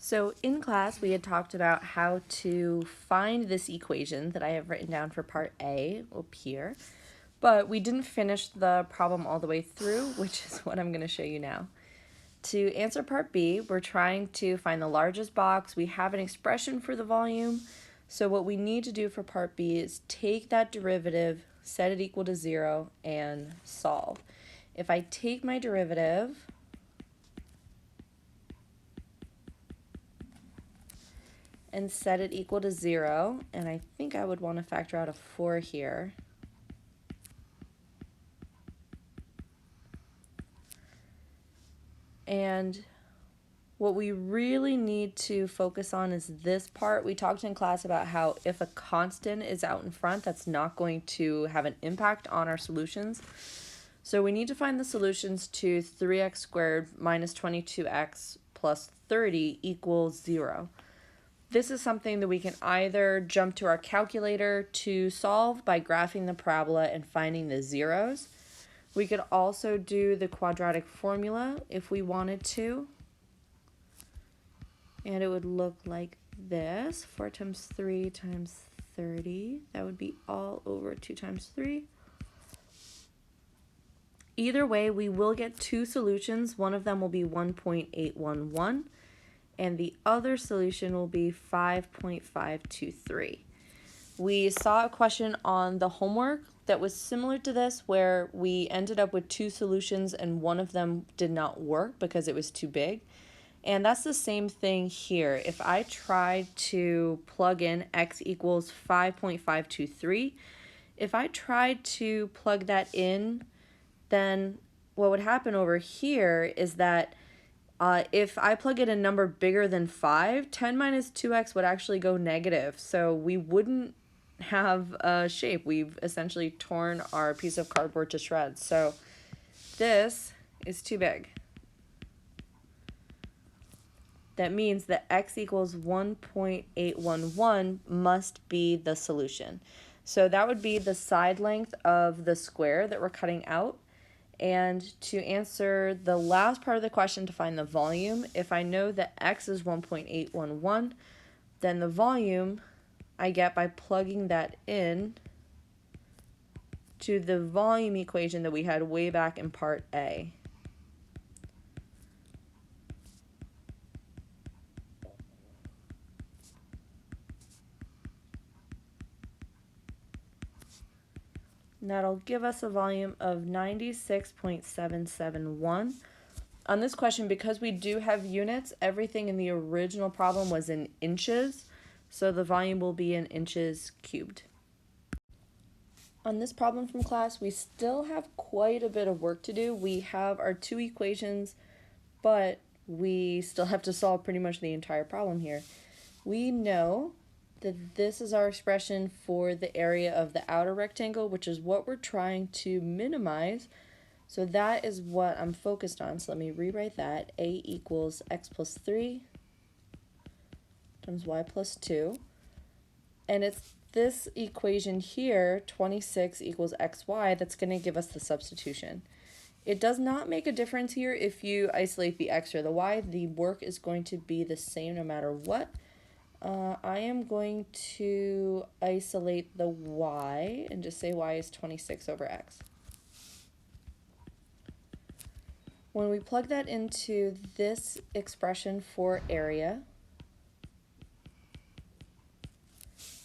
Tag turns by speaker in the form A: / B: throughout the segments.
A: So in class, we had talked about how to find this equation that I have written down for part A up here, but we didn't finish the problem all the way through, which is what I'm going to show you now. To answer part B, we're trying to find the largest box. We have an expression for the volume, so what we need to do for part B is take that derivative, set it equal to 0, and solve. If I take my derivative, and set it equal to 0, and I think I would want to factor out a 4 here. And what we really need to focus on is this part. We talked in class about how if a constant is out in front, that's not going to have an impact on our solutions. So we need to find the solutions to 3x squared minus 22x plus 30 equals 0. This is something that we can either jump to our calculator to solve by graphing the parabola and finding the zeros. We could also do the quadratic formula if we wanted to. And it would look like this. 4 times 3 times 30. That would be all over 2 times 3. Either way, we will get two solutions. One of them will be 1.811. And the other solution will be 5.523. We saw a question on the homework that was similar to this, where we ended up with two solutions and one of them did not work because it was too big. And that's the same thing here. If I tried to plug in x equals 5.523, if I tried to plug that in, then what would happen over here is that if I plug in a number bigger than 5, 10 minus 2x would actually go negative. So we wouldn't have a shape. We've essentially torn our piece of cardboard to shreds. So this is too big. That means that x equals 1.811 must be the solution. So that would be the side length of the square that we're cutting out. And to answer the last part of the question, to find the volume, if I know that x is 1.811, then the volume I get by plugging that in to the volume equation that we had way back in part A. And that'll give us a volume of 96.771. On this question, because we do have units, everything in the original problem was in inches, so the volume will be in inches cubed. On this problem from class, we still have quite a bit of work to do. We have our two equations, but we still have to solve pretty much the entire problem here. We know that this is our expression for the area of the outer rectangle, which is what we're trying to minimize. So that is what I'm focused on. So let me rewrite that. A equals x plus 3 times y plus 2. And it's this equation here, 26 equals xy, that's going to give us the substitution. It does not make a difference here if you isolate the x or the y. The work is going to be the same no matter what. I am going to isolate the y and just say y is 26 over x. When we plug that into this expression for area,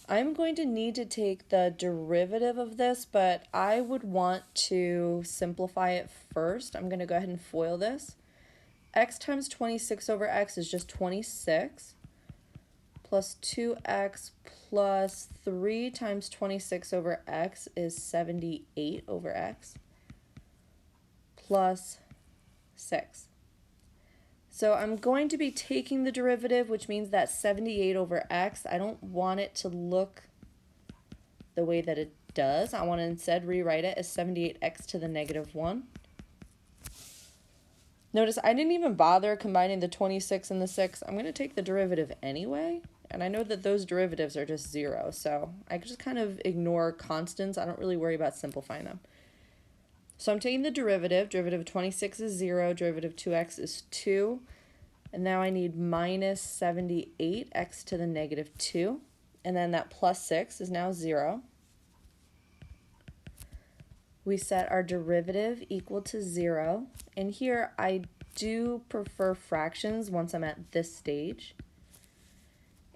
A: I'm going to need to take the derivative of this, but I would want to simplify it first. I'm going to go ahead and FOIL this. X times 26 over x is just 26. Plus 2x plus 3 times 26 over x is 78 over x plus 6. So I'm going to be taking the derivative, which means that 78 over x, I don't want it to look the way that it does. I want to instead rewrite it as 78x to the negative 1. Notice I didn't even bother combining the 26 and the 6. I'm going to take the derivative anyway. And I know that those derivatives are just 0, so I just kind of ignore constants. I don't really worry about simplifying them. So I'm taking the derivative. Derivative of 26 is 0. Derivative of 2x is 2. And now I need minus 78 x to the negative 2. And then that plus 6 is now 0. We set our derivative equal to 0. And here I do prefer fractions once I'm at this stage.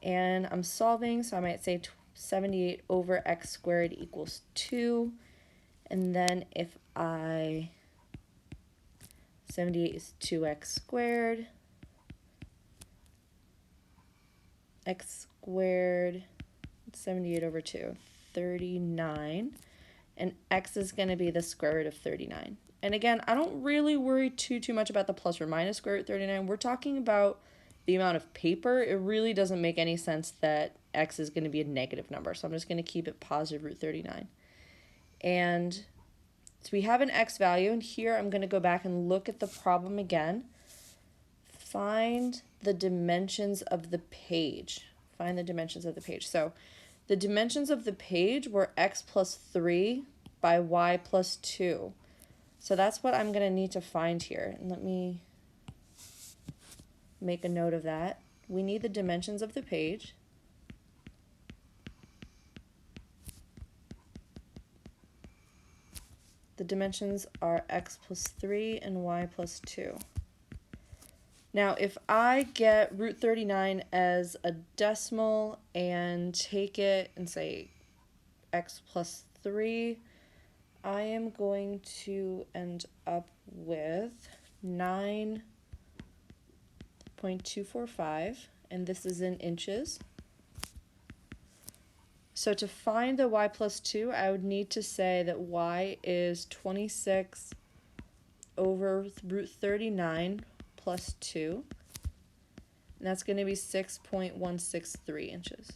A: And I'm solving, so I might say 78 over x squared equals 2. And then if 78 is 2x squared, x squared, 78 over 2, 39. And x is going to be the square root of 39. And again, I don't really worry too much about the plus or minus square root 39. We're talking about the amount of paper. It really doesn't make any sense that x is going to be a negative number. So I'm just going to keep it positive root 39. And so we have an x value. And here I'm going to go back and look at the problem again. Find the dimensions of the page. Find the dimensions of the page. So the dimensions of the page were x plus 3 by y plus 2. So that's what I'm going to need to find here. And let me make a note of that. We need the dimensions of the page. The dimensions are x plus 3 and y plus 2. Now, if I get root 39 as a decimal and take it and say x plus 3, I am going to end up with 9.245, and this is in inches. So to find the y plus 2, I would need to say that y is 26 over root 39 plus 2, and that's going to be 6.163 inches.